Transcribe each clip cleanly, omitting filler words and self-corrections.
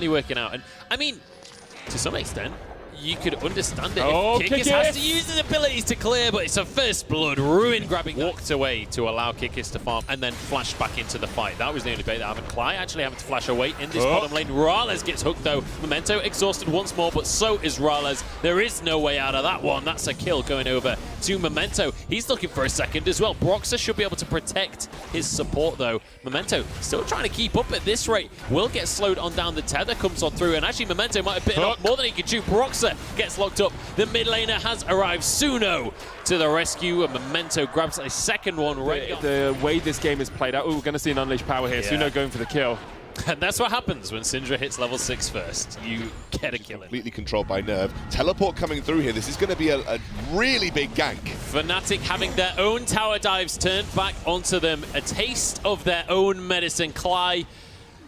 working out. And I mean, to some extent, you could understand it. Oh, if Kikis has to use his abilities to clear, but it's a first blood. Ruin grabbing, walked away to allow Kikis to farm, and then flashed back into the fight. That was the only bait that happened. Cly actually having to flash away in this bottom lane. Rales gets hooked though. Memento exhausted once more, but so is Rales. There is no way out of that one. That's a kill going over to Memento. He's looking for a second as well. Broxah should be able to protect his support though. Memento still trying to keep up at this rate. Will get slowed on down. The tether comes on through, and actually Memento might have bitten off more than he could chew. Broxah gets locked up. The mid laner has arrived. Suno to the rescue, and Memento grabs a second one. The way this game is played out, we're going to see an unleashed power here. Suno going for the kill. And that's what happens when Syndra hits level 6 first. You get a kill. Completely controlled by Nerv. Teleport coming through here. This is going to be a really big gank. Fnatic having their own tower dives turned back onto them. A taste of their own medicine. Cly,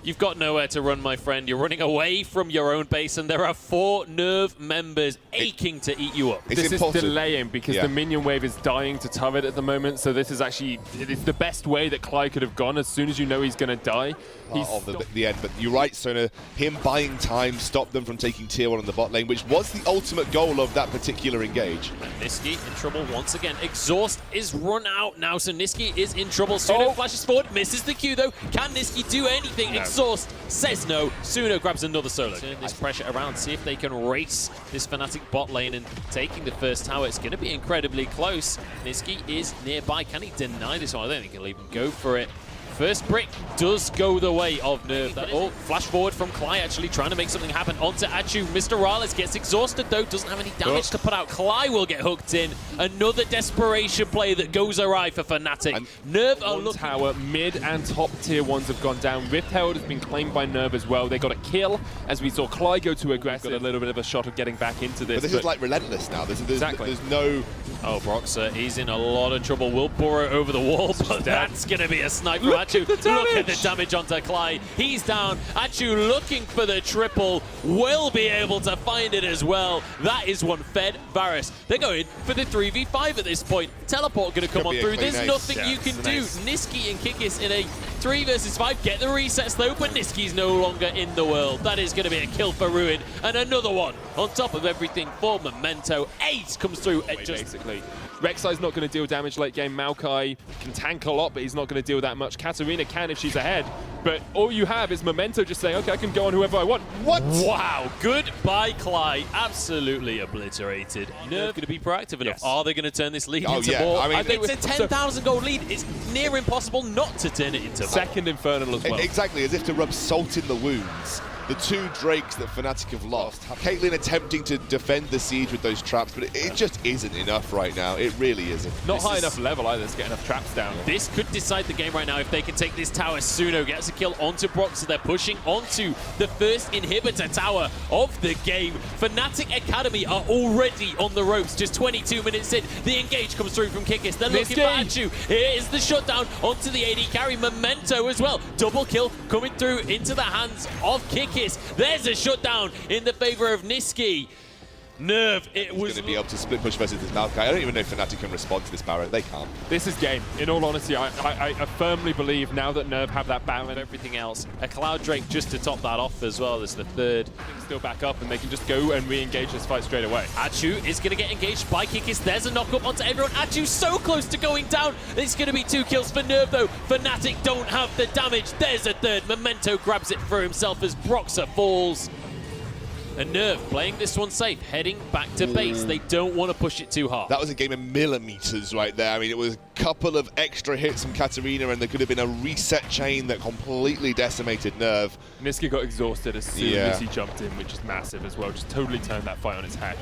you've got nowhere to run, my friend. You're running away from your own base, and there are 4 Nerv members aching to eat you up. This is delaying because the minion wave is dying to turret at the moment, so this is actually it's the best way that Cly could have gone. As soon as you know he's going to die, he's the end. But you're right, Sona. Him buying time stopped them from taking tier 1 on the bot lane, which was the ultimate goal of that particular engage. And Niski in trouble once again. Exhaust is run out now, so Niski is in trouble. Suno flashes forward, misses the Q though. Can Niski do anything? No. Exhaust says no. Suno grabs another solo. Turn this pressure around, see if they can race this Fnatic bot lane and taking the first tower. It's going to be incredibly close. Niski is nearby. Can he deny this one? I don't think he'll even go for it. First brick does go the way of Nerv. Flash forward from Cly, actually trying to make something happen onto Achu. Mr. Rales gets exhausted though, doesn't have any damage to put out. Cly will get hooked in. Another desperation play that goes awry for Fnatic. And Nerv are looking. Tower, mid and top tier 1s have gone down. Rift Herald has been claimed by Nerv as well. They got a kill as we saw Cly go too aggressive. Got a little bit of a shot of getting back into this. But this is like relentless now. There's no... Oh, Broxah, he's in a lot of trouble. Will burrow over the wall, but that's going to be a snipe from Achu. Look at the damage onto Cly. He's down. Achu looking for the triple. Will be able to find it as well. That is one fed. Varus, they're going for the 3v5 at this point. Teleport going to come on through. There's nothing you can do. Niski and Kikis in a 3 versus 5. Get the resets though, but Niski's no longer in the world. That is going to be a kill for Ruin. And another one on top of everything for Memento. Ace comes through at basically. Rek'Sai's not going to deal damage late game. Maokai can tank a lot, but he's not going to deal that much. Katarina can if she's ahead. But all you have is Memento just saying, okay, I can go on whoever I want. What? Wow. Goodbye, Cly. Absolutely obliterated. Nerv going to be proactive enough. Yes. Are they going to turn this lead into more? I mean, it's a 10,000 gold lead. It's near impossible not to turn it into more. Second Infernal as well. Exactly, as if to rub salt in the wounds. The 2 Drakes that Fnatic have lost. Caitlyn attempting to defend the siege with those traps, but it just isn't enough right now. It really isn't. Not high enough level either to get enough traps down. This could decide the game right now if they can take this tower. Suno gets a kill onto Brock, so they're pushing onto the first inhibitor tower of the game. Fnatic Academy are already on the ropes, just 22 minutes in. The engage comes through from Kikis. They're looking for Achu. Here is the shutdown onto the AD carry. Memento as well. Double kill coming through into the hands of Kikis. There's a shutdown in the favor of Niski. Nerv, it was going to be able to split push versus this Maokai. I don't even know if Fnatic can respond to this Baron. They can't. This is game. In all honesty, I firmly believe now that Nerv have that Baron and everything else. A Cloud Drake just to top that off as well as the third. Things still back up and they can just go and re-engage this fight straight away. Achu is going to get engaged by Kikis. There's a knock-up onto everyone. Achu so close to going down. It's going to be 2 kills for Nerv though. Fnatic don't have the damage. There's a third. Memento grabs it for himself as Broxah falls. And Nerv playing this one safe, heading back to base. They don't want to push it too hard. That was a game of millimeters right there. I mean, it was a couple of extra hits from Katarina, and there could have been a reset chain that completely decimated Nerv. Niski got exhausted as soon as he jumped in, which is massive as well. Just totally turned that fight on its head.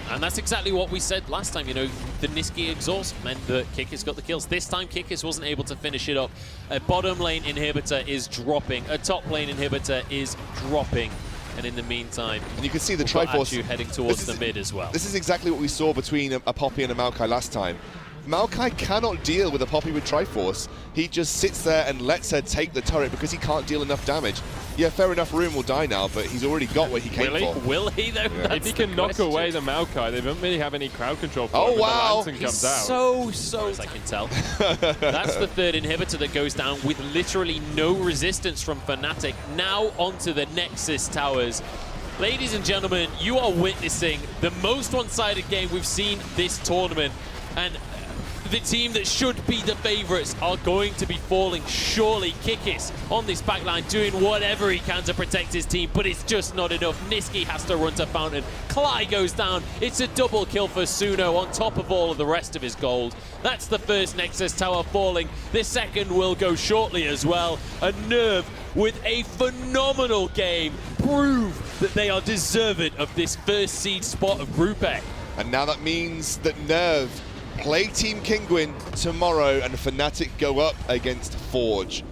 And that's exactly what we said last time. You know, the Niski exhaust meant that Kikis got the kills. This time, Kikis wasn't able to finish it up. A bottom lane inhibitor is dropping. A top lane inhibitor is dropping. And in the meantime, and you can see the Triforce heading towards the mid as well. This is exactly what we saw between a Poppy and a Maokai last time. Maokai cannot deal with a Poppy with Triforce. He just sits there and lets her take the turret because he can't deal enough damage. Yeah, fair enough, Rune will die now, but he's already got what he came for. Will he, though? Yeah. If he can knock away the Maokai, they don't really have any crowd control for him, Oh, wow. The Larssen comes out. So, as I can tell. That's the third inhibitor that goes down with literally no resistance from Fnatic. Now onto the Nexus towers. Ladies and gentlemen, you are witnessing the most one-sided game we've seen this tournament. And the team that should be the favorites are going to be falling. Surely Kikis on this backline doing whatever he can to protect his team, but it's just not enough. Niski has to run to Fountain. Cly goes down. It's a double kill for Suno on top of all of the rest of his gold. That's the first Nexus tower falling. The second will go shortly as well. And Nerv, with a phenomenal game, prove that they are deserving of this first seed spot of Group A. And now that means that Nerv play Team Kinguin tomorrow and Fnatic go up against Forge.